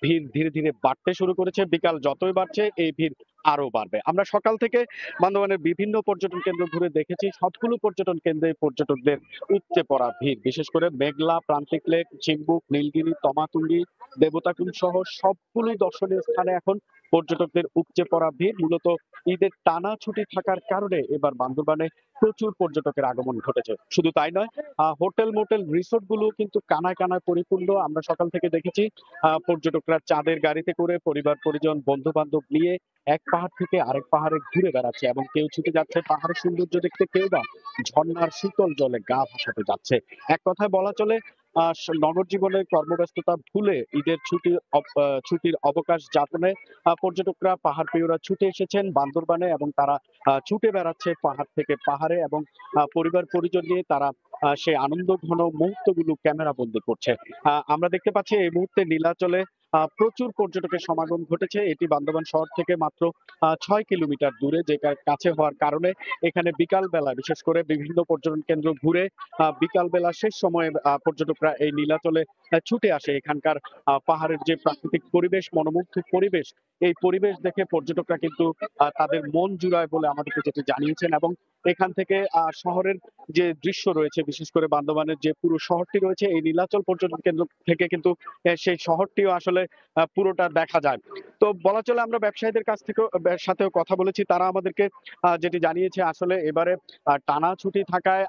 ভিড় ধীরে ধীরে বাড়তে শুরু করেছে। বিকাল যতই বাড়ছে এই ভিড় আরো বাড়বে। আমরা সকাল থেকে বান্দরবানের বিভিন্ন পর্যটন কেন্দ্র ঘুরে দেখেছি, সবগুলো পর্যটন কেন্দ্রে পর্যটকদের উপচে পড়া ভিড়। বিশেষ করে মেঘলা, প্রান্তিক লেক, চিম্বুক, নীলগিরি, তমাতুলি, দেবতাকুণ্ড সহ সবগুলো দর্শনীয় স্থানে এখন পর্যটকদের উপচে পড়া ভিড়। মূলত ঈদের টানা ছুটি থাকার কারণে এবার বান্দরবানে প্রচুর পর্যটকের আগমন ঘটেছে। শুধু তাই নয়, হোটেল মোটেল রিসোর্ট গুলো কিন্তু কানায় কানায় পরিপূর্ণ। আমরা সকাল থেকে দেখেছি পর্যটকরা চাঁদের গাড়িতে করে পরিবার পরিজন বন্ধু বান্ধব নিয়ে এক পাহাড় থেকে আরেক পাহাড়ে ঘুরে বেড়াচ্ছে এবং কেউ ছুটে যাচ্ছে পাহাড়ের সৌন্দর্য দেখতে, কেউ বা ঝর্ণার শীতল জলে গা ভাসাতে যাচ্ছে। এক কথায় বলা চলে নগর জীবনের কর্মব্যস্ততা ভুলে ঈদের ছুটির অবকাশ যাপনে পর্যটকরা পাহাড় প্রিয়রা ছুটে এসেছেন বান্দরবানে এবং তারা ছুটে বেড়াচ্ছে পাহাড় থেকে পাহাড়ে এবং পরিবার পরিজন নিয়ে তারা সেই আনন্দ ঘন মুহূর্তগুলো ক্যামেরা বন্দি করছে। আমরা দেখতে পাচ্ছি এই মুহূর্তে নীলাচলে প্রচুর পর্যটকের সমাগম ঘটেছে। এটি বান্দরবান শহর থেকে মাত্র 6 কিলোমিটার দূরে, যে কাছে হওয়ার কারণে এখানে বিকাল বেলা বিশেষ করে বিভিন্ন পর্যটন কেন্দ্র ঘুরে বিকাল বেলা শেষ সময়ে পর্যটকরা এই নীলাচলে ছুটে আসে। এখানকার পাহাড়ের যে প্রাকৃতিক পরিবেশ, মনোমুগ্ধক পরিবেশ, এই পরিবেশ দেখে পর্যটকরা কিন্তু তাদের মন জুড়ায় বলে আমাদেরকে যেটি জানিয়েছেন। এবং এখান থেকে শহরের যে দৃশ্য রয়েছে, বিশেষ করে বান্দরবানের যে পুরো শহরটি রয়েছে, এই নীলাচল পর্যটন কেন্দ্র থেকে কিন্তু সেই শহরটিও আসলে পুরোটা দেখা যায়। তো বলা চলে আমরা ব্যবসায়ীদের কাছ থেকে সাথেও কথা বলেছি, তারা আমাদেরকে যেটি জানিয়েছে আসলে এবারে টানা ছুটি থাকায়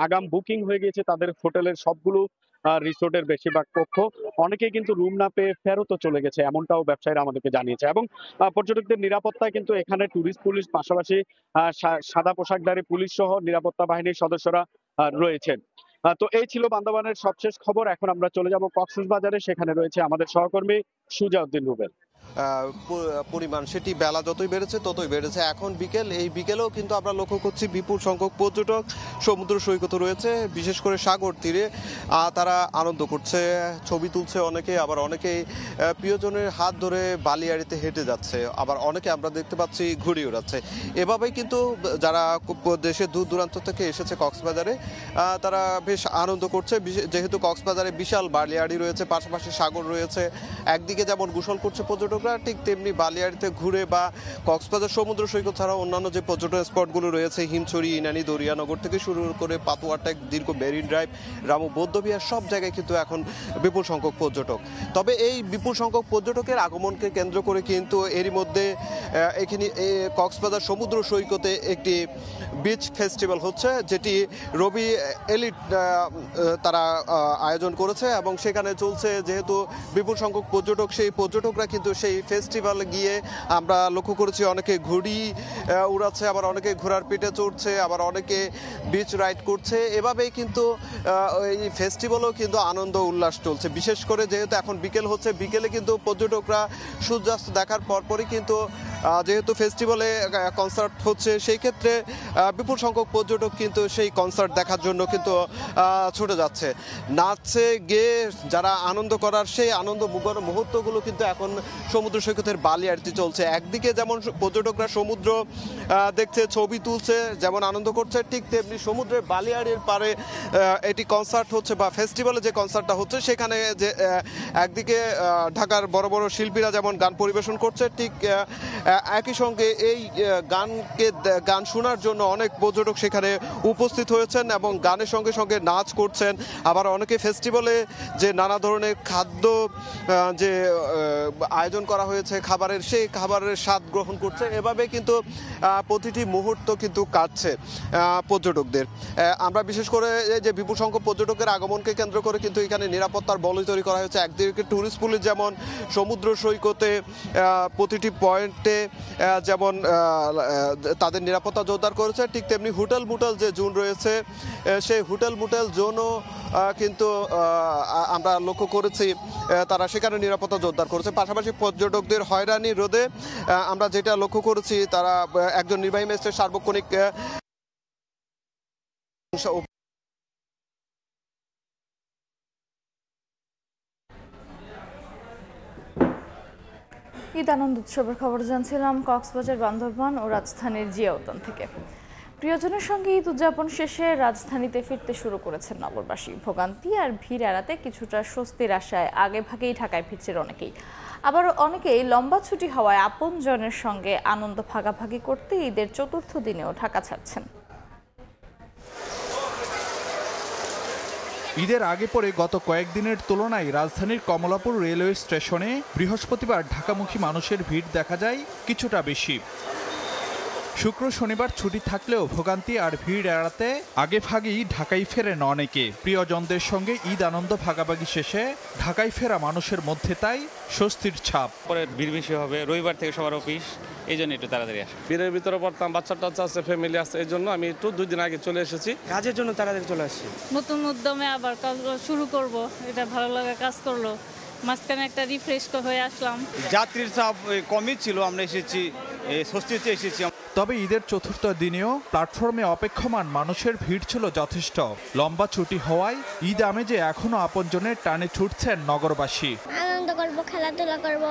আগাম বুকিং হয়ে গিয়েছে তাদের হোটেলের সবগুলো রিসোর্টের বেশিরভাগ কক্ষ। অনেকেই কিন্তু রুম না পেয়ে ফেরতও চলে গেছে, এমনটাও ব্যবসায়ীরা আমাদেরকে জানিয়েছে। এবং পর্যটকদের নিরাপত্তায় কিন্তু এখানে টুরিস্ট পুলিশ, পাশাপাশি সাদা পোশাকধারী পুলিশ সহ নিরাপত্তা বাহিনীর সদস্যরা রয়েছেন। তো এই ছিল বান্দরবানের সবশেষ খবর। এখন আমরা চলে যাব কক্সবাজারে, সেখানে রয়েছে আমাদের সহকর্মী সুজাউদ্দিন রুবেল। পরিমাণ সেটি বেলা যতই বেড়েছে ততই বেড়েছে। এখন বিকেল, এই বিকেলেও কিন্তু আমরা লক্ষ্য করছি বিপুল সংখ্যক পর্যটক সমুদ্র সৈকতে রয়েছে, বিশেষ করে সাগর তীরে। তারা আনন্দ করছে, ছবি তুলছে অনেকে, আবার অনেকেই প্রিয়জনের হাত ধরে বালিয়াড়িতে হেঁটে যাচ্ছে, আবার অনেকে আমরা দেখতে পাচ্ছি ঘুরে উড়াচ্ছে। এভাবেই কিন্তু যারা দেশের দূর দূরান্ত থেকে এসেছে কক্সবাজারে তারা বেশ আনন্দ করছে, যেহেতু কক্সবাজারে বিশাল বালিয়াড়ি রয়েছে, পাশাপাশি সাগর রয়েছে। একদিকে যেমন গোসল করছে পর্যটকরা, ঠিক তেমনি বালিয়াড়িতে ঘুরে বা কক্সবাজার সমুদ্র সৈকত ছাড়াও অন্যান্য যে পর্যটন স্পটগুলো রয়েছে, হিমছড়ি, ইনানি, দরিয়ানগর থেকে শুরু করে পাতুয়াটেক, দীর্ঘ মেরিন ড্রাইভ, রামু বৌদ্ধবিহার, সব জায়গায় কিন্তু এখন বিপুল সংখ্যক পর্যটক। তবে এই বিপুল সংখ্যক পর্যটকের আগমনকে কেন্দ্র করে কিন্তু এরই মধ্যে এখানে কক্সবাজার সমুদ্র সৈকতে একটি বিচ ফেস্টিভ্যাল হচ্ছে, যেটি রবি এলিট তারা আয়োজন করেছে এবং সেখানে চলছে যেহেতু বিপুল সংখ্যক পর্যটক, সেই পর্যটকরা কিন্তু সেই ফেস্টিভ্যালে গিয়ে আমরা লক্ষ্য করেছি অনেকে ঘুড়ি উড়াচ্ছে, আবার অনেকে ঘোড়ার পিঠে চড়ছে, আবার অনেকে বিচ রাইড করছে। এভাবেই কিন্তু এই ফেস্টিভ্যালও কিন্তু আনন্দ উল্লাস চলছে। বিশেষ করে যেহেতু এখন বিকেল হচ্ছে, বিকেলে কিন্তু পর্যটকরা সূর্যাস্ত দেখার পরপরই কিন্তু যেহেতু ফেস্টিভ্যালে কনসার্ট হচ্ছে, সেই ক্ষেত্রে বিপুল সংখ্যক পর্যটক কিন্তু সেই কনসার্ট দেখার জন্য কিন্তু ছুটে যাচ্ছে। নাচে গেয়ে যারা আনন্দ করার সেই আনন্দ মুহূর্তগুলো কিন্তু এখন সমুদ্র সৈকতের বালিয়াড়িতে চলছে। একদিকে যেমন পর্যটকরা সমুদ্র দেখছে, ছবি তুলছে, যেমন আনন্দ করছে, ঠিক তেমনি সমুদ্রের বালিয়াড়ির পারে এটি কনসার্ট হচ্ছে বা ফেস্টিভ্যালে যে কনসার্টটা হচ্ছে সেখানে যে একদিকে ঢাকার বড় বড় শিল্পীরা যেমন গান পরিবেশন করছে, ঠিক একই সঙ্গে এই গান শোনার জন্য অনেক পর্যটক সেখানে উপস্থিত হয়েছেন এবং গানের সঙ্গে সঙ্গে নাচ করছেন। আবার অনেকে ফেস্টিভ্যালে যে নানা ধরনের খাদ্য যে আয়োজন করা হয়েছে খাবারের, সেই খাবারের স্বাদ গ্রহণ করছে। এভাবে কিন্তু প্রতিটি মুহূর্ত কিন্তু কাটছে পর্যটকদের। আমরা বিশেষ করে যে বিপুল সংখ্যক পর্যটকের আগমনকে কেন্দ্র করে কিন্তু এখানে নিরাপত্তার বলয় তৈরি করা হয়েছে। একদিকে ট্যুরিস্ট পুলিশ যেমন সমুদ্র সৈকতে প্রতিটি পয়েন্টে যেমন তাদের নিরাপত্তা জোরদার করেছে, ঠিক তেমনি হোটেল মোটেল যে জোন রয়েছে সেই হোটেল মোটেল জোনও কিন্তু আমরা লক্ষ্য করেছি তারা সেখানে নিরাপত্তা জোরদার করেছে। পাশাপাশি পর্যটকদের হয়রানি রোধে আমরা যেটা লক্ষ্য করেছি, তারা একজন নির্বাহী ম্যাজিস্ট্রেট সার্বক্ষণিক ঈদ আনন্দ উৎসবের খবর জানছিলাম কক্সবাজার, বান্দরবান ও রাজধানীর জিয়া উদ্যান থেকে। প্রিয়জনের সঙ্গে ঈদ উদযাপন শেষে রাজধানীতে ফিরতে শুরু করেছেন নগরবাসী। ভোগান্তি আর ভিড় এড়াতে কিছুটা স্বস্তির আশায় আগেভাগেই ঢাকায় ফিরছেন অনেকেই। আবার অনেকেই লম্বা ছুটি হওয়ায় আপনজনের সঙ্গে আনন্দ ভাগাভাগি করতে ঈদের চতুর্থ দিনেও ঢাকা ছাড়ছেন। ঈদের আগে পরে গত কয়েকদিনের তুলনায় রাজধানীর কমলাপুর রেলওয়ে স্টেশনে বৃহস্পতিবার ঢাকামুখী মানুষের ভিড় দেখা যায় কিছুটা বেশি। শুক্র শনিবার ছুটি থাকলেও ভোগান্তি আর ভিড় এড়াতে আগেভাগেই ঢাকায় ফেরেন অনেকে। প্রিয়জনদের সঙ্গে ঈদ আনন্দ ভাগাভাগি শেষে ঢাকায় ফেরা মানুষের মধ্যে তাই স্বস্তির ছাপ। পরে ভিড় বেশি হবে, রবিবার থেকে সবার অফিস, এই জন্য একটু তাড়াতাড়ি আসে। ভিড়ের ভিতরে পড়তাম, বাচ্চা টাচ্চা আছে, ফ্যামিলি আছে, এই জন্য আমি একটু 2 দিন আগে চলে এসেছি। কাজের জন্য তাড়াতাড়ি চলে আসছি। নতুন উদ্যমে আবার কাজ শুরু করব, এটা ভালো লাগা কাজ করলো। মাঝখানে একটা রিফ্রেশ হয়ে আসলাম। যাত্রীর চাপ কমই ছিল, আমরা এসেছি স্বস্তিতে এসেছি। তবে ঈদের চতুর্থ দিনেও প্ল্যাটফর্মে অপেক্ষমান মানুষের ভিড় ছিল যথেষ্ট। লম্বা ছুটি হওয়ায় ঈদ আমেজে এখনো আপনজনের টানে ছুটছেন নগরবাসী। আনন্দ করব, খেলাধুলা করব,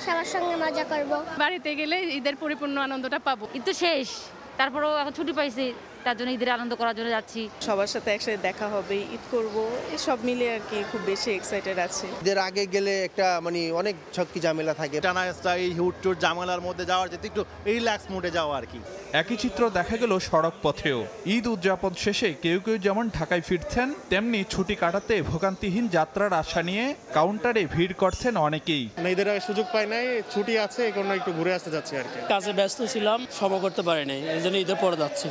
সবার সঙ্গে মজা করব। বাড়িতে গেলে ঈদের পরিপূর্ণ আনন্দটা পাবো। ঈদ তো শেষ, তারপরেও এখন ছুটি পাইছি, তার জন্য ঈদের আনন্দ করার জন্য যাচ্ছি। সবার সাথে একসাথে দেখা হবে, ঈদ করব, এই সব মিলে আর কি খুব বেশি এক্সাইটেড আছে। ঈদের আগে গেলে একটা অনেক ঝক্কি ঝামেলা থাকে, টানা এই হুট টুট ঝামেলার মধ্যে যাওয়ার যেতে একটু রিল্যাক্স মুডে যাওয়া আর কি। একই চিত্র দেখা গেল সড়ক পথেও। ঈদ উদযাপন শেষে কেউ কেউ যেমন ঢাকায় ফিরছেন, তেমনি ছুটি কাটাতে ভোগান্তিহীন যাত্রার আশা নিয়ে কাউন্টারে ভিড় করছেন অনেকেই। ঈদের আগে সুযোগ পাই নাই, ছুটি আছে, এই কারণে একটু ঘুরে আসতে যাচ্ছি আর কি। কাজে ব্যস্ত ছিলাম, সময় করতে পারি নাই, এই জন্য ঈদের পরে যাচ্ছি।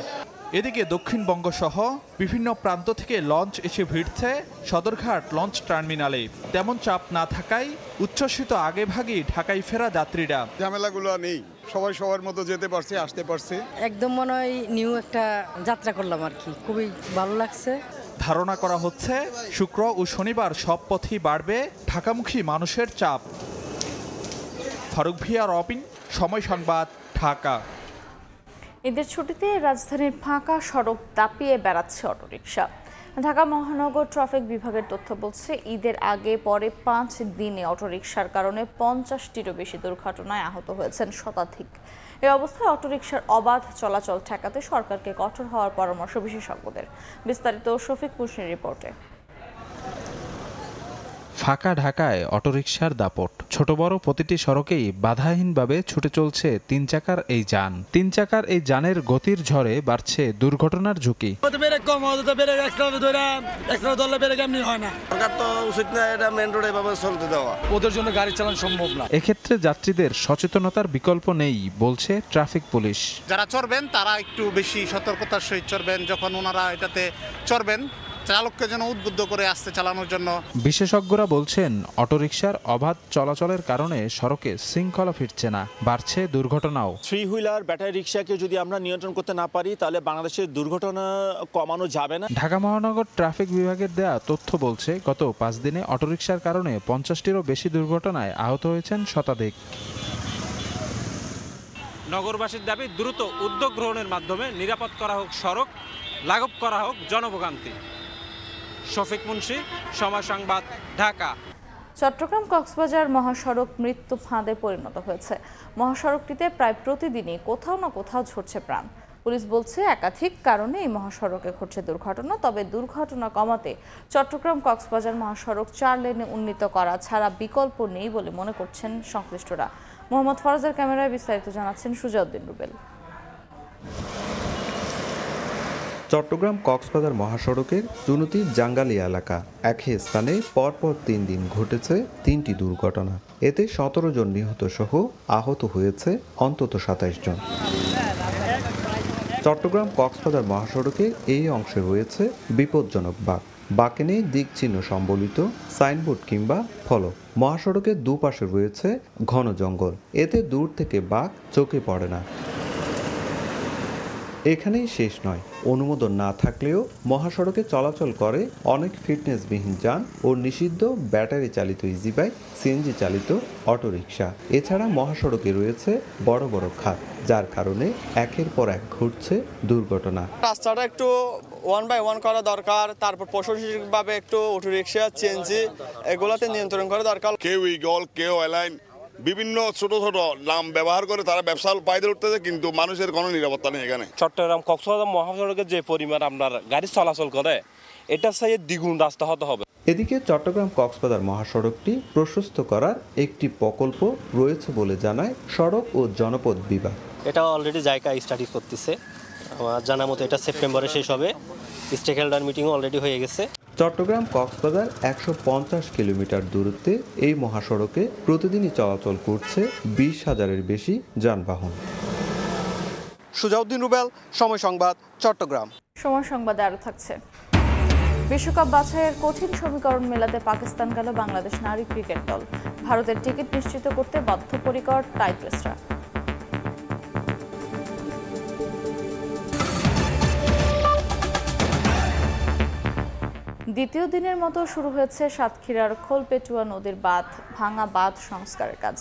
এদিকে দক্ষিণবঙ্গ সহ বিভিন্ন প্রান্ত থেকে লঞ্চ এসে ভিড়ছে সদরঘাট লঞ্চ টার্মিনালে। তেমন চাপ না থাকায় উচ্ছ্বসিত আগেভাগেই ঢাকায় ফেরা যাত্রীরা। ঝামেলাগুলো নেই, সবাই সবার মতো যেতে পারছে, আসতে পারছে। একদম মনে হয় নিউ একটা যাত্রা করলাম আর কি, খুবই ভালো লাগছে। ধারণা করা হচ্ছে শুক্র ও শনিবার সব পথেই বাড়বে ঢাকামুখী মানুষের চাপ। ফারুক ভিয়া, রবিন, সময় সংবাদ, ঢাকা। ঈদের ছুটিতে রাজধানীর ফাঁকা সড়ক দাপিয়ে বেড়াচ্ছে অটোরিকশা। ঢাকা মহানগর ট্রাফিক বিভাগের তথ্য বলছে, ঈদের আগে পরে 5 দিনে অটোরিকশার কারণে 50টিরও বেশি দুর্ঘটনায় আহত হয়েছেন শতাধিক। এই অবস্থায় অটোরিকশার অবাধ চলাচল ঠেকাতে সরকারকে কঠোর হওয়ার পরামর্শ বিশেষজ্ঞদের। বিস্তারিত শফিক মুশনির রিপোর্টে। ফাঁকা ঢাকায় অটোরিকশার দাপট। ছোট বড় প্রতিটি সড়কেই বাধাহীনভাবে ছুটে চলছে 3 চাকার এই যান। 3 চাকার এই যানের গতির ঝড়ে বাড়ছে দুর্ঘটনার ঝুঁকি। ওদের জন্য গাড়ি চালানো সম্ভব না। এক্ষেত্রে যাত্রীদের সচেতনতার বিকল্প নেই বলছে ট্রাফিক পুলিশ। যারা চড়বেন তারা একটু বেশি সতর্কতার সহিত চড়বেন। যখন ওনারা এটাতে চড়বেন, চালককে যেন উদ্বুদ্ধ করে আস্তে চালানোর জন্য। বিশেষজ্ঞরা বলছেন অটোরিকশার অবাধ চলাচলের কারণে সড়কে শৃঙ্খলা ফিরছে না, বাড়ছে দুর্ঘটনাও। 3 হুইলার ব্যাটারি রিকশাকে যদি আমরা নিয়ন্ত্রণ করতে না পারি তাহলে বাংলাদেশের দুর্ঘটনা কমানো যাবে না। ঢাকা মহানগর ট্রাফিক বিভাগের দেয়া তথ্য বলছে গত 5 দিনে অটোরিকশার কারণে 50টিরও বেশি দুর্ঘটনায় আহত হয়েছেন শতাধিক। নগরবাসীর দাবি দ্রুত উদ্যোগ গ্রহণের মাধ্যমে নিরাপদ করা হোক সড়ক, লাঘব করা হোক জনভোগান্তি। শফিক মুন্সি, সময় সংবাদ, ঢাকা। চট্টগ্রাম কক্সবাজার মহাসড়ক মৃত্যু ফাঁদে পরিণত হয়েছে। মহাসড়কটিতে প্রায় প্রতিদিনই কোথাও না কোথাও ঝরছে প্রাণ। পুলিশ বলছে একাধিক কারণে এই মহাসড়কে ঘটছে দুর্ঘটনা। তবে দুর্ঘটনা কমাতে চট্টগ্রাম কক্সবাজার মহাসড়ক 4 লেনে উন্নীত করা ছাড়া বিকল্প নেই বলে মনে করছেন সংশ্লিষ্টরা। মোহাম্মদ ফরাজের ক্যামেরায় বিস্তারিত জানাচ্ছেন সুজাউদ্দিন রুবেল। চট্টগ্রাম কক্সবাজার মহাসড়কের চুনুতি জাঙ্গালিয়া এলাকা একই স্থানে পরপর 3 দিন ঘটেছে 3টি দুর্ঘটনা। এতে 17 জন নিহত সহ আহত হয়েছে অন্তত 27 জন। চট্টগ্রাম কক্সবাজার মহাসড়কের এই অংশে রয়েছে বিপজ্জনক বাঁক। বাঁকে নেই দিক চিহ্ন সম্বলিত সাইনবোর্ড কিংবা ফলক। মহাসড়কের দুপাশে রয়েছে ঘন জঙ্গল। এতে দূর থেকে বাঁক চোখে পড়ে না। এখানেই শেষ নয়, অনুমোদন না থাকলেও মহাসড়কে চলাচল করে অনেক ফিটনেসবিহীন যান ও নিষিদ্ধ ব্যাটারি চালিত ইজিবাইক, সিএনজি চালিত অটোরিকশা। এছাড়া মহাসড়কে রয়েছে বড় বড় খাত, যার কারণে একের পর এক ঘটছে দুর্ঘটনা। রাস্তাটা একটু 1 বাই 1 করা দরকার। তারপর প্রশাসনিকভাবে একটু অটোরিকশা, সিএনজি এগুলোতে নিয়ন্ত্রণ করা দরকার। কেউ ইগল, কেউ এলাইন, বিভিন্ন ছোট ছোট নাম ব্যবহার করে তারা ব্যবসা পায়দে উঠতেছে, কিন্তু মানুষের কোনো নিরাপত্তা নেই এখানে। চট্টগ্রাম কক্সবাজার মহাসড়কে যে পরিমাণ আপনার গাড়ি চলাচল করে, এটা চাইয়ে দ্বিগুণ রাস্তা হতে হবে। এদিকে চট্টগ্রাম কক্সবাজার মহাসড়কটি প্রশস্ত করার একটি প্রকল্প রয়েছে বলে জানায় সড়ক ও জনপথ বিভাগ। এটা অলরেডি জায়গা স্টাডি করতেছে। আমার জানা মতো এটা সেপ্টেম্বরে শেষ হবে। স্টেক হোল্ডার মিটিংও অলরেডি হয়ে গেছে। চট্টগ্রাম কক্সবাজার 150 কিলোমিটার দূরত্বে এই মহাসড়কে প্রতিদিনই চলাচল করছে 20,000-এর বেশি যানবাহন। সুজাউদ্দিন রুবেল, সময় সংবাদ, চট্টগ্রাম। সময় সংবাদে আরও থাকছে। বিশ্বকাপ বাছাইয়ের কঠিন সমীকরণ মেলাতে পাকিস্তান গেল বাংলাদেশ নারী ক্রিকেট দল। ভারতের টিকিট নিশ্চিত করতে বদ্ধপরিকর টাইগ্রেসরা। দ্বিতীয় দিনের মতো শুরু হয়েছে সাতক্ষীরার খোলপেটুয়া নদীর ভাঙা বাঁধ সংস্কারের কাজ।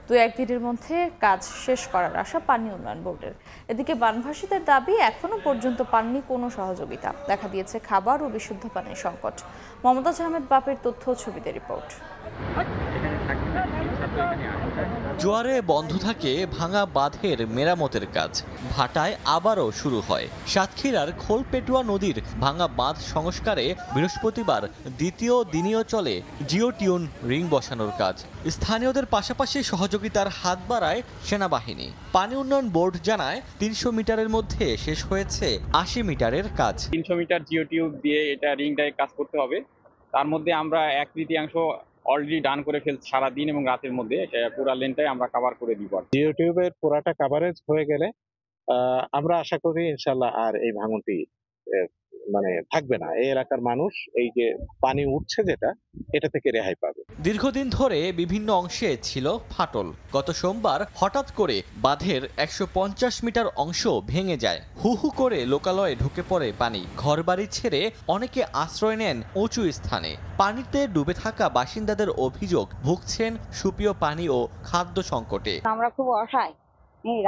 2-1 দিনের মধ্যে কাজ শেষ করার আশা পানি উন্নয়ন বোর্ডের। এদিকে বানভাসীদের দাবি এখনো পর্যন্ত পাননি কোনো সহযোগিতা। দেখা দিয়েছে খাবার ও বিশুদ্ধ পানির সংকট। মমতাজ আহমেদ বাপের তথ্য ছবিতে রিপোর্ট। জোয়ারে বন্ধ থাকে ভাঙা বাঁধের মেরামতের কাজ। ভাটায় আবারও শুরু হয়। সাতক্ষীরার খোলপেটুয়া নদীর ভাঙা বাঁধ সংস্কারে বৃহস্পতিবার দ্বিতীয় দিনেও চলে জিওটিউন রিং বসানোর কাজ। স্থানীয়দের পাশাপাশি সহযোগিতার হাত বাড়ায় সেনাবাহিনী। পানি উন্নয়ন বোর্ড জানায় 300 মিটারের মধ্যে শেষ হয়েছে 80 মিটারের কাজ। 300 মিটার জিওটিউব দিয়ে এটা রিংটায় কাজ করতে হবে। তার মধ্যে আমরা 1/3 অলরেডি ডান করে ফেলছি। সারাদিন এবং রাতের মধ্যে পুরা লেনটাই আমরা কভার করে দিব। জিওটিউবের পুরাটা কভারেজ হয়ে গেলে আমরা আশা করি ইনশাল্লাহ আর এই ভাঙনটি থাকবে না। এই এলাকার মানুষ এই যে পানি উঠছে যেটা, এটা থেকে রেহাই পাবে। দীর্ঘদিন ধরে বিভিন্ন অংশে ছিল ফাটল। গত সোমবার হঠাৎ করে বাঁধের 150 মিটার অংশ ভেঙে যায়। হু হু করে লোকালয়ে ঢুকে পড়ে পানি। ঘরবাড়ি ছেড়ে অনেকে আশ্রয় নেন উঁচু স্থানে। পানিতে ডুবে থাকা বাসিন্দাদের অভিযোগ ভুগছেন সুপেয় পানি ও খাদ্য সংকটে। আমরা খুব অসহায়,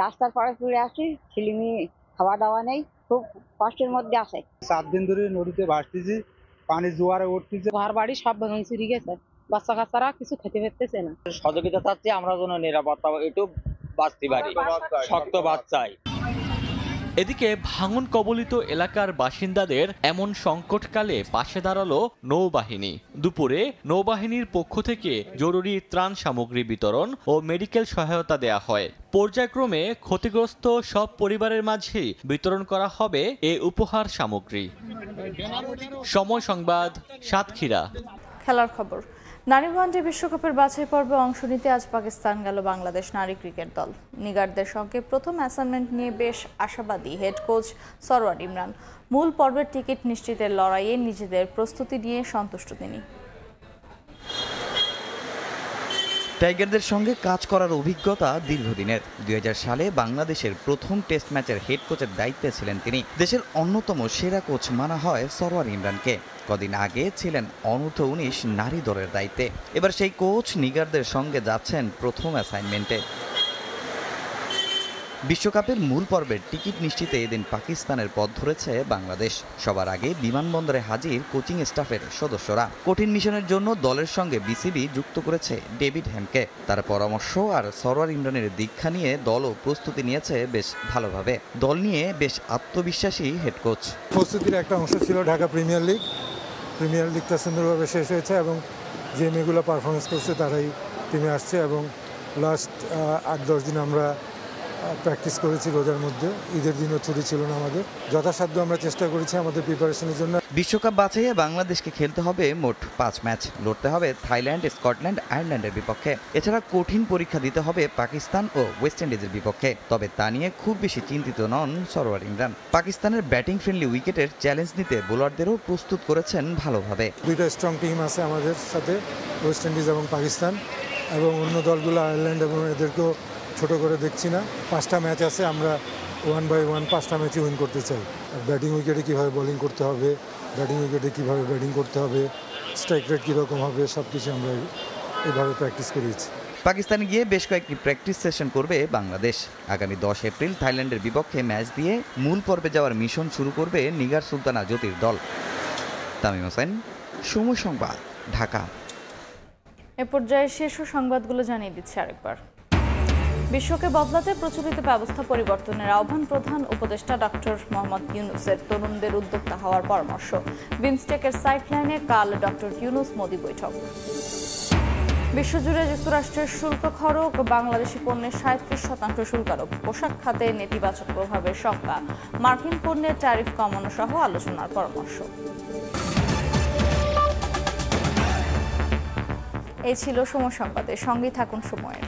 রাস্তার পাড়ে পড়ে আছি, ছেলেমি খাওয়া দাওয়া নেই, খুব কষ্টের মধ্যে আছে। 7 দিন ধরে নদীতে ভাসতেছি, পানি জোয়ারে উঠতেছে। ঘর বাড়ি সব ভাঙছে গেছে, বাচ্চা কাচ্চারা কিছু খেতে পারতেছে না। সহযোগিতা চাচ্ছি আমরা যেন নিরাপত্তা একটু বাঁচতে পারি, শক্ত বাঁচ চাই। এদিকে ভাঙন কবলিত এলাকার বাসিন্দাদের এমন সংকটকালে পাশে দাঁড়ালো নৌবাহিনী। দুপুরে নৌবাহিনীর পক্ষ থেকে জরুরি ত্রাণ সামগ্রী বিতরণ ও মেডিকেল সহায়তা দেয়া হয়। পর্যায়ক্রমে ক্ষতিগ্রস্ত সব পরিবারের মাঝেই বিতরণ করা হবে এ উপহার সামগ্রী। সময় সংবাদ, সাতক্ষীরা। খেলার খবর। নারী ওয়ানডে বিশ্বকাপের বাছাই পর্বে অংশ নিতে আজ পাকিস্তান গেল বাংলাদেশ নারী ক্রিকেট দল। নিগারদের সঙ্গে প্রথম অ্যাসাইনমেন্ট নিয়ে বেশ আশাবাদী হেড কোচ সরওয়ার ইমরান। মূল পর্বের টিকিট নিশ্চিতের লড়াইয়ে নিজেদের প্রস্তুতি নিয়ে সন্তুষ্ট তিনি। টাইগারদের সঙ্গে কাজ করার অভিজ্ঞতা দীর্ঘদিনের। 2000 সালে বাংলাদেশের প্রথম টেস্ট ম্যাচের হেড কোচের দায়িত্বে ছিলেন তিনি। দেশের অন্যতম সেরা কোচ মানা হয় সরওয়ার ইমরানকে। কদিন আগে ছিলেন অনূর্ধ্ব-19 নারী দলের দায়িত্বে। এবার সেই কোচ নিগারদের সঙ্গে যাচ্ছেন প্রথম অ্যাসাইনমেন্টে। বিশ্বকাপের মূল পর্বের টিকিট নিশ্চিতে এদিন পাকিস্তানের পথ ধরেছে বাংলাদেশ। সবার আগে বিমানবন্দরে হাজির কোচিং স্টাফের সদস্যরা। কঠিন মিশনের জন্য দলের সঙ্গে বিসিবি যুক্ত করেছে ডেভিড হ্যামকে। তার পরামর্শ আর সরওয়ার ইমরানের দীক্ষা নিয়ে দলও প্রস্তুতি নিয়েছে বেশ ভালোভাবে। দল নিয়ে বেশ আত্মবিশ্বাসী হেড কোচ। প্রস্তুতির একটা অংশ ছিল ঢাকা প্রিমিয়ার লিগটা সুন্দরভাবে শেষ হয়েছে এবং যে মেয়েগুলো পারফরমেন্স করছে তারাই টিমে আসছে এবং লাস্ট 8-10 দিন আমরা প্র্যাকটিস করেছি রোজার মধ্যে। ঈদের দিনও ছুটি ছিল না আমাদের। যথাসাধ্য আমরা চেষ্টা করেছি আমাদের প্রিপারেশনের জন্য। বিশ্বকাপ বাছাইয়ে বাংলাদেশকে খেলতে হবে মোট 5 ম্যাচ। লড়তে হবে থাইল্যান্ড, স্কটল্যান্ড, আয়ারল্যান্ডের বিপক্ষে। এছাড়া কঠিন পরীক্ষা দিতে হবে পাকিস্তান ও ওয়েস্ট ইন্ডিজের বিপক্ষে। তবে তা নিয়ে খুব বেশি চিন্তিত নন সরওয়ার ইমরান। পাকিস্তানের ব্যাটিং ফ্রেন্ডলি উইকেটের চ্যালেঞ্জ নিতে বোলারদেরও প্রস্তুত করেছেন ভালোভাবে। দুইটা স্ট্রং টিম আছে আমাদের সাথে, ওয়েস্ট ইন্ডিজ এবং পাকিস্তান, এবং অন্য দলগুলো আয়ারল্যান্ড এবং এদেরকেও ছোট করে দেখছি না। 5টা ম্যাচ আছে, আমরা 1 by 1 5টা ম্যাচই উইন করতে চাই। ব্যাটিং উইকেটে কীভাবে বোলিং করতে হবে, ব্যাটিং উইকেটে কীভাবে ব্যাটিং করতে হবে, স্ট্রাইক রেট কীরকম হবে, সব কিছু আমরা এইভাবে প্র্যাকটিস করেছি। পাকিস্তানে গিয়ে বেশ কয়েকটি প্র্যাকটিস সেশন করবে বাংলাদেশ। আগামী 10 এপ্রিল থাইল্যান্ডের বিপক্ষে ম্যাচ দিয়ে মূল পর্বে যাওয়ার মিশন শুরু করবে নিগার সুলতানা জ্যোতির দল। তামিম হোসেন, সময় সংবাদ, ঢাকা। এ পর্যায়ে শীর্ষ সংবাদগুলো জানিয়ে দিচ্ছে আরেকবার। বিশ্বকে বদলাতে প্রচলিত ব্যবস্থা পরিবর্তনের আহ্বান প্রধান উপদেষ্টা ডক্টর মোহাম্মদ ইউনূসের। তরুণদের উদ্যোক্তা হওয়ার পরামর্শ। বিমস্টেকের সাইডলাইনে কাল ডক্টর ইউনূস মোদি বৈঠক। বিশ্বজুড়ে যুক্তরাষ্ট্রের শুল্ক খড়গ, বাংলাদেশি পণ্যের 37% শুল্ক আরোপ। পোশাক খাতে নেতিবাচক প্রভাবের শঙ্কা। মার্কিন পণ্যের ট্যারিফ কমানো সহ আলোচনার পরামর্শ। এই ছিল সময় সংবাদে। সঙ্গেই থাকুন সময়ের।